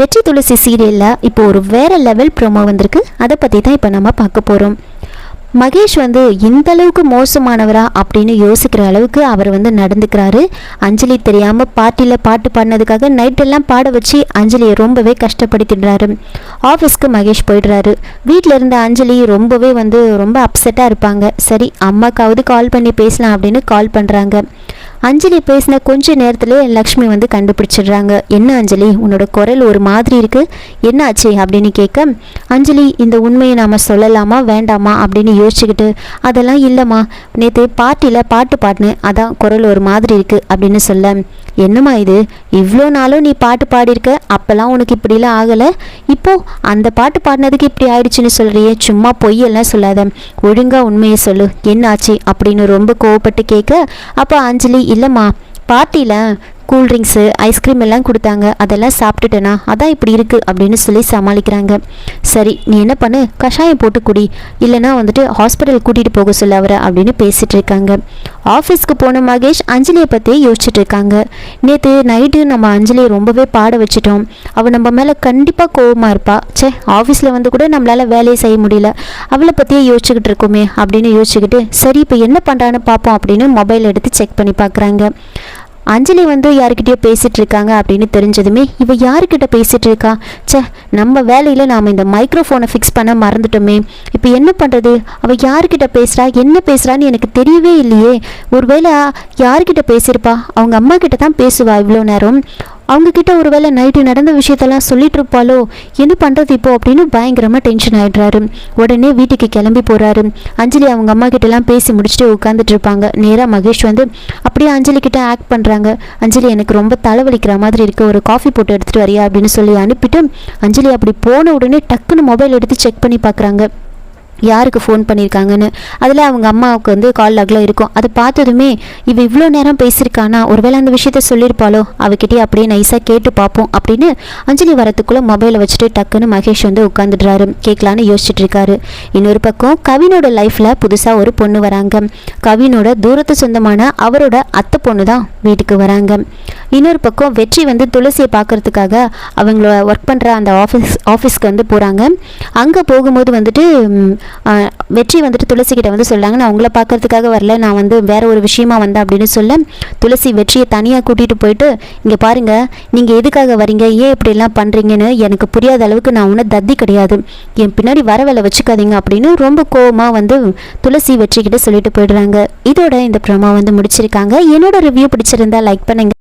வெற்றி துளசி சீரியலில் இப்போ ஒரு வேறு லெவல் ப்ரோமோ வந்திருக்கு. அதை பற்றி தான் இப்போ நம்ம பார்க்க போகிறோம். மகேஷ் இந்த அளவுக்கு மோசமானவரா அப்படின்னு யோசிக்கிற அளவுக்கு அவர் நடந்துக்கிறாரு. அஞ்சலி தெரியாமல் பார்ட்டியில் பாட்டு பாடினதுக்காக நைட்டெல்லாம் பாட வச்சு அஞ்சலியை ரொம்பவே கஷ்டப்படுத்திடுறாரு. ஆஃபீஸ்க்கு மகேஷ் போயிடுறாரு. வீட்டில் இருந்த அஞ்சலி ரொம்பவே ரொம்ப அப்செட்டாக இருப்பாங்க. சரி, அம்மாக்காவது கால் பண்ணி பேசலாம் அப்படின்னு கால் பண்ணுறாங்க. அஞ்சலி பேசின கொஞ்ச நேரத்துலேயே லக்ஷ்மி கண்டுபிடிச்சிடுறாங்க. என்ன அஞ்சலி, உன்னோட குரல் ஒரு மாதிரி இருக்குது, என்ன ஆச்சு அப்படின்னு கேட்க, அஞ்சலி இந்த உண்மையை நாம் சொல்லலாமா வேண்டாமா அப்படின்னு யோசிச்சுக்கிட்டு, அதெல்லாம் இல்லைம்மா, நேற்று பார்ட்டியில் பாட்டு பாடினேன், அதான் குரல் ஒரு மாதிரி இருக்குது அப்படின்னு சொல்ல, என்னம்மா இது, இவ்வளோ நாளும் நீ பாட்டு பாடியிருக்க, அப்போல்லாம் உனக்கு இப்படிலாம் ஆகலை, இப்போது அந்த பாட்டு பாடினதுக்கு இப்படி ஆயிடுச்சுன்னு சொல்கிறியே, சும்மா பொய்யெல்லாம் சொல்லாத, ஒழுங்காக உண்மையை சொல்லு, என்ன ஆச்சு அப்படின்னு ரொம்ப கோவப்பட்டு கேட்க, அப்போ அஞ்சலி, இல்லைம்மா, பார்ட்டியில் கூல்ட்ரிங்க்ஸு ஐஸ்கிரீம் எல்லாம் கொடுத்தாங்க, அதெல்லாம் சாப்பிட்டுட்டேனா, அதான் இப்படி இருக்குது அப்படின்னு சொல்லி சமாளிக்கிறாங்க. சரி, நீ என்ன பண்ணு, கஷாயம் போட்டு குடி, இல்லைனா ஹாஸ்பிட்டல் கூட்டிகிட்டு போக சொல்ல அவரை அப்படின்னு பேசிகிட்டு இருக்காங்க. ஆஃபீஸ்க்கு போன மகேஷ் அஞ்சலியை பற்றி யோசிச்சுட்டு இருக்காங்க. நேற்று நைட்டு நம்ம அஞ்சலியை ரொம்பவே பாட வச்சிட்டோம், அவள் நம்ம மேலே கண்டிப்பாக கோவமாக இருப்பா, ஆஃபீஸில் கூட நம்மளால் வேலையை செய்ய முடியல, அவளை பற்றியே யோசிச்சுக்கிட்டு இருக்கோமே அப்படின்னு யோசிச்சுக்கிட்டு, சரி இப்போ என்ன பண்ணுறான்னு பார்ப்போம் அப்படின்னு மொபைல் எடுத்து செக் பண்ணி பார்க்குறாங்க. அஞ்சலி யாருக்கிட்டேயோ பேசிகிட்டு இருக்காங்க அப்படின்னு தெரிஞ்சதுமே, இவ யாருக்கிட்ட பேசிகிட்டு இருக்கா, நம்ம வேலையில் நாம் இந்த மைக்ரோஃபோனை ஃபிக்ஸ் பண்ண மறந்துட்டோமே, இப்போ என்ன பண்ணுறது, அவள் யாருக்கிட்ட பேசுகிறா, என்ன பேசுகிறான்னு எனக்கு தெரியவே இல்லையே, ஒருவேளை யாருக்கிட்ட பேசியிருப்பா, அவங்க அம்மா கிட்ட தான் பேசுவா இவ்வளோ நேரம், அவங்கக்கிட்ட ஒரு வேளை நைட்டு நடந்த விஷயத்தெல்லாம் சொல்லிட்டு இருப்பாளோ, என்ன பண்ணுறது இப்போ அப்படின்னு பயங்கரமாக டென்ஷன் ஆகிடுறாரு. உடனே வீட்டுக்கு கிளம்பி போகிறாரு. அஞ்சலி அவங்க அம்மா கிட்டலாம் பேசி முடிச்சுட்டு உட்காந்துட்டு இருப்பாங்க. நேராக மகேஷ் அப்படியே அஞ்சலி கிட்ட ஆக்ட் பண்ணுறாங்க. அஞ்சலி, எனக்கு ரொம்ப தலைவலிக்கிற மாதிரி இருக்குது, ஒரு காஃபி போட்டு எடுத்துகிட்டு வரியா அப்படின்னு சொல்லி அனுப்பிட்டு, அஞ்சலி அப்படி போன உடனே டக்குன்னு மொபைல் எடுத்து செக் பண்ணி பார்க்குறாங்க யாருக்கு ஃபோன் பண்ணியிருக்காங்கன்னு. அதில் அவங்க அம்மாவுக்கு கால் லாகில் இருக்கும். அதை பார்த்ததுமே, இவ இவ்வளோ நேரம் பேசியிருக்கானா, ஒருவேளை அந்த விஷயத்த சொல்லியிருப்பாளோ, அவகிட்டே அப்படியே நைஸாக கேட்டு பார்ப்போம் அப்படின்னு அஞ்சலி வரத்துக்குள்ளே மொபைலை வச்சுட்டு டக்குன்னு மகேஷ் கேட்கலான்னு யோசிச்சுட்டு இருக்காரு. இன்னொரு பக்கம் கவினோட லைஃப்பில் புதுசாக ஒரு பொண்ணு வராங்க. கவினோட தூரத்து சொந்தமான அவரோட அத்தை பொண்ணு தான் வீட்டுக்கு வராங்க. இன்னொரு பக்கம் வெற்றி துளசியை பார்க்கறதுக்காக அவங்கள ஒர்க் பண்ணுற அந்த ஆஃபீஸ்க்கு போகிறாங்க. அங்கே போகும்போது வெற்றி துளசிக்கிட்ட சொல்கிறாங்க, நான் உங்களை பார்க்கறதுக்காக வரல, நான் வேற ஒரு விஷயமா வந்தேன் அப்படின்னு சொல்ல, துளசி வெற்றியை தனியாக கூட்டிகிட்டு போயிட்டு, இங்கே பாருங்கள், நீங்கள் எதுக்காக வரீங்க, ஏன் இப்படிலாம் பண்ணுறீங்கன்னு எனக்கு புரியாத அளவுக்கு நான் ஒன்றும் தத்தி கிடையாது, என் பின்னாடி வர வேலை வச்சுக்காதீங்க அப்படின்னு ரொம்ப கோவமாக துளசி வெற்றிக்கிட்ட சொல்லிட்டு போயிடுறாங்க. இதோட இந்த ப்ரோமோ முடிச்சிருக்காங்க. என்னோட ரிவ்யூ பிடிச்சிருந்தா லைக் பண்ணுங்க.